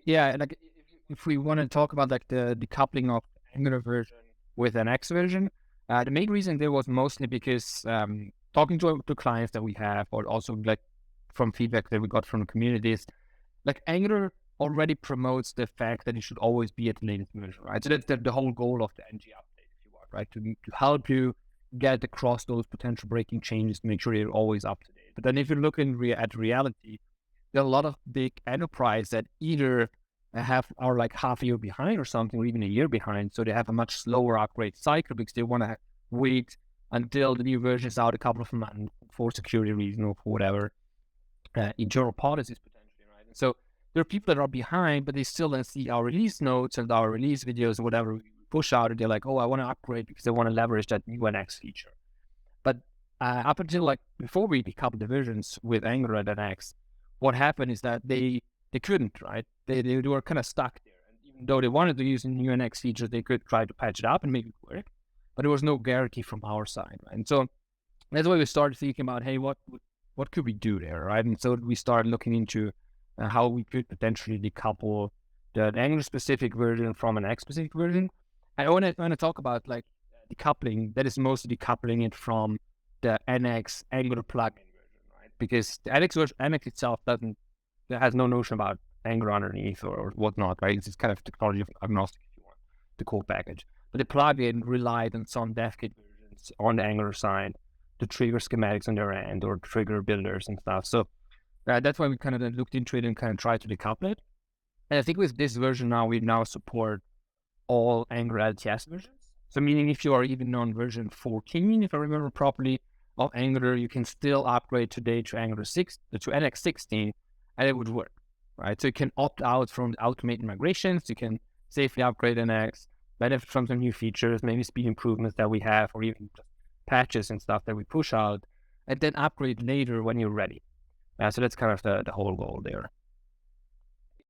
Yeah, like if we want to talk about like the decoupling of Angular version with an X version, the main reason there was mostly because talking to clients that we have, or also like from feedback that we got from the communities, like Angular already promotes the fact that it should always be at the latest version, right? So that's the whole goal of the NG update, if you want, right? To help you get across those potential breaking changes to make sure you're always up to date. But then if you look at reality, there are a lot of big enterprise that either are like half a year behind or something, or even a year behind. So they have a much slower upgrade cycle because they want to wait until the new version is out a couple of months for security reason or for whatever internal policies potentially, right? And so there are people that are behind, but they still then see our release notes and our release videos or whatever we push out, and they're like, "Oh, I want to upgrade because I want to leverage that new NX feature." But up until like before we decoupled the versions with Angular and NX, what happened is that they couldn't, right? They were kind of stuck there. And even though they wanted to use a new NX feature, they could try to patch it up and make it work, but there was no guarantee from our side, right? And so that's why we started thinking about, hey, what could we do there, right? And so we started looking into how we could potentially decouple the Angular specific version from an X specific version. And when I talk about like decoupling, that is mostly decoupling it from the NX Angular plugin version, right? Because the NX itself has no notion about Angular underneath or whatnot, right? It's kind of technology agnostic if you want the core package. But the plugin relied on some dev kit versions on the Angular side to trigger schematics on their end or trigger builders and stuff. So that's why we kind of looked into it and kind of tried to decouple it. And I think with this version now, we now support all Angular LTS versions. So meaning if you are even on version 14, if I remember properly, of Angular, you can still upgrade today to Angular 6, to NX 16, and it would work, right? So you can opt out from automated migrations. You can safely upgrade NX, benefit from some new features, maybe speed improvements that we have, or even just patches and stuff that we push out, and then upgrade later when you're ready. So that's kind of the whole goal there.